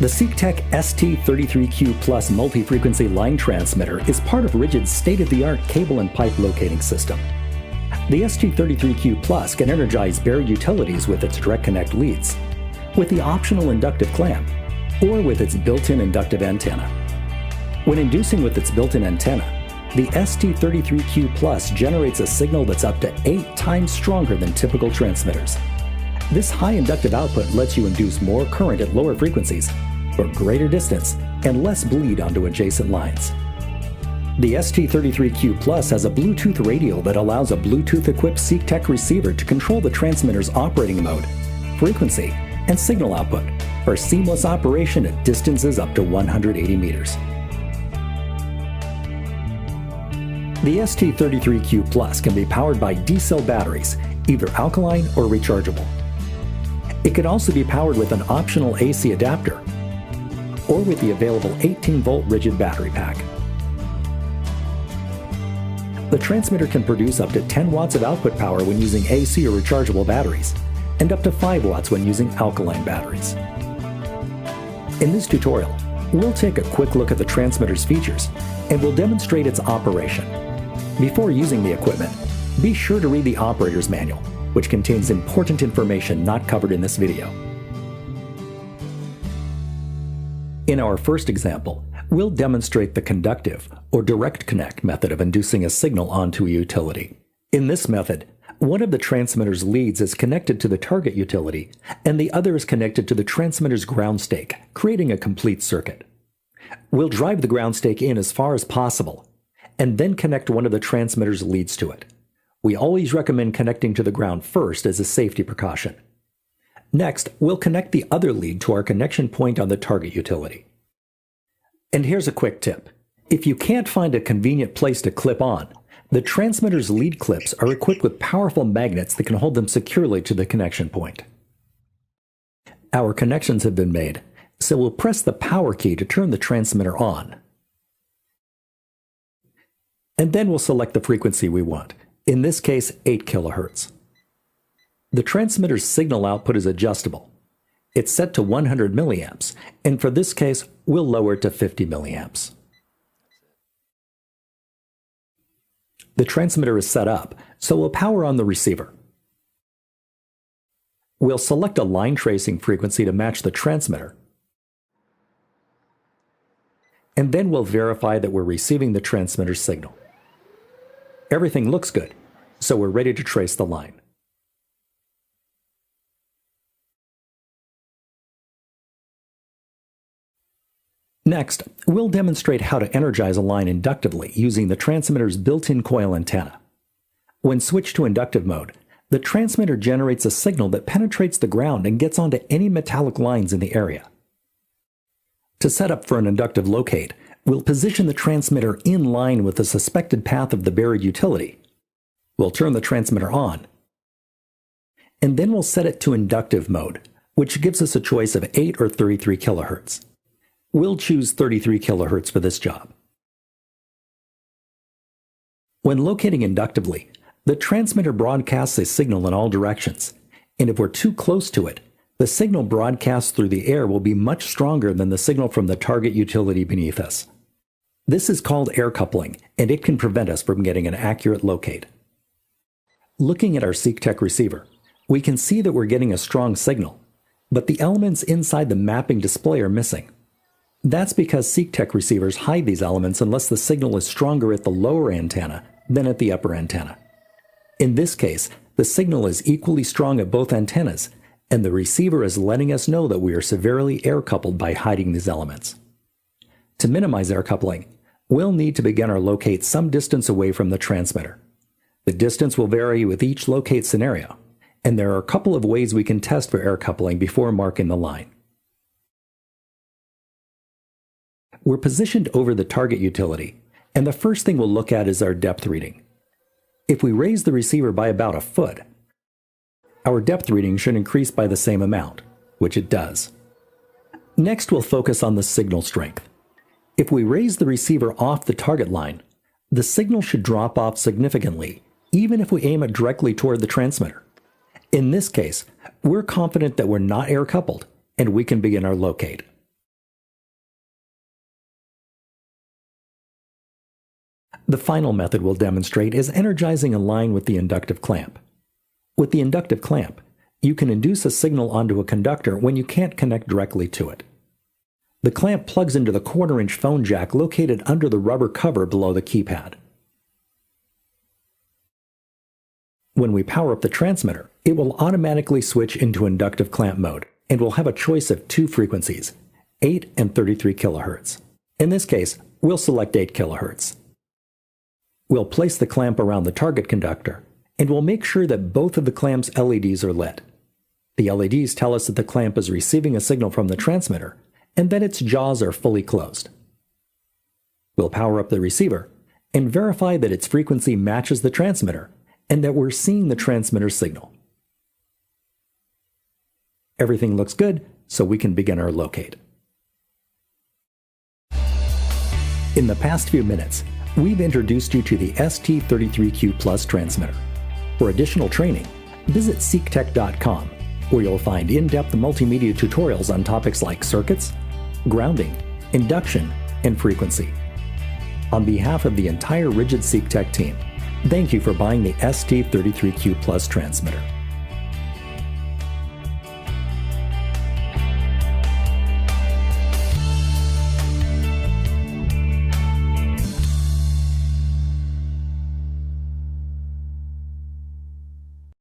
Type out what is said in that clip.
The SeekTech ST33Q Plus multi-frequency line transmitter is part of RIDGID's state-of-the-art cable and pipe locating system. The ST33Q Plus can energize buried utilities with its direct connect leads, with the optional inductive clamp, or with its built-in inductive antenna. When inducing with its built-in antenna, the ST33Q Plus generates a signal that's up to 8 times stronger than typical transmitters. This high inductive output lets you induce more current at lower frequencies, for greater distance, and less bleed onto adjacent lines. The ST33Q Plus has a Bluetooth radio that allows a Bluetooth-equipped SeekTech receiver to control the transmitter's operating mode, frequency, and signal output for seamless operation at distances up to 180 meters. The ST33Q Plus can be powered by D-cell batteries, either alkaline or rechargeable. It can also be powered with an optional AC adapter or with the available 18-volt rigid battery pack. The transmitter can produce up to 10 watts of output power when using AC or rechargeable batteries, and up to 5 watts when using alkaline batteries. In this tutorial, we'll take a quick look at the transmitter's features, and we'll demonstrate its operation. Before using the equipment, be sure to read the operator's manual, which contains important information not covered in this video. In our first example, we'll demonstrate the conductive or direct connect method of inducing a signal onto a utility. In this method, one of the transmitter's leads is connected to the target utility, and the other is connected to the transmitter's ground stake, creating a complete circuit. We'll drive the ground stake in as far as possible, and then connect one of the transmitter's leads to it. We always recommend connecting to the ground first as a safety precaution. Next, we'll connect the other lead to our connection point on the target utility. And here's a quick tip. If you can't find a convenient place to clip on, the transmitter's lead clips are equipped with powerful magnets that can hold them securely to the connection point. Our connections have been made, so we'll press the power key to turn the transmitter on. And then we'll select the frequency we want, in this case 8 kHz. The transmitter's signal output is adjustable. It's set to 100 milliamps, and for this case, we'll lower it to 50 milliamps. The transmitter is set up, so we'll power on the receiver. We'll select a line tracing frequency to match the transmitter, and then we'll verify that we're receiving the transmitter's signal. Everything looks good, so we're ready to trace the line. Next, we'll demonstrate how to energize a line inductively using the transmitter's built-in coil antenna. When switched to inductive mode, the transmitter generates a signal that penetrates the ground and gets onto any metallic lines in the area. To set up for an inductive locate, we'll position the transmitter in line with the suspected path of the buried utility. We'll turn the transmitter on, and then we'll set it to inductive mode, which gives us a choice of 8 or 33 kHz. We'll choose 33 kHz for this job. When locating inductively, the transmitter broadcasts a signal in all directions, and if we're too close to it, the signal broadcast through the air will be much stronger than the signal from the target utility beneath us. This is called air coupling, and it can prevent us from getting an accurate locate. Looking at our SeekTech receiver, we can see that we're getting a strong signal, but the elements inside the mapping display are missing. That's because SeekTech receivers hide these elements unless the signal is stronger at the lower antenna than at the upper antenna. In this case, the signal is equally strong at both antennas, and the receiver is letting us know that we are severely air coupled by hiding these elements. To minimize air coupling, we'll need to begin our locate some distance away from the transmitter. The distance will vary with each locate scenario, and there are a couple of ways we can test for air coupling before marking the line. We're positioned over the target utility, and the first thing we'll look at is our depth reading. If we raise the receiver by about a foot, our depth reading should increase by the same amount, which it does. Next, we'll focus on the signal strength. If we raise the receiver off the target line, the signal should drop off significantly, even if we aim it directly toward the transmitter. In this case, we're confident that we're not air coupled, and we can begin our locate. The final method we'll demonstrate is energizing a line with the inductive clamp. With the inductive clamp, you can induce a signal onto a conductor when you can't connect directly to it. The clamp plugs into the 1/4-inch phone jack located under the rubber cover below the keypad. When we power up the transmitter, it will automatically switch into inductive clamp mode and will have a choice of 2 frequencies, 8 and 33 kHz. In this case, we'll select 8 kHz. We'll place the clamp around the target conductor, and we'll make sure that both of the clamp's LEDs are lit. The LEDs tell us that the clamp is receiving a signal from the transmitter and that its jaws are fully closed. We'll power up the receiver and verify that its frequency matches the transmitter and that we're seeing the transmitter signal. Everything looks good, so we can begin our locate. In the past few minutes, we've introduced you to the ST33Q Plus transmitter. For additional training, visit SeekTech.com, where you'll find in-depth multimedia tutorials on topics like circuits, grounding, induction, and frequency. On behalf of the entire RIDGID SeekTech team, thank you for buying the ST33Q Plus transmitter.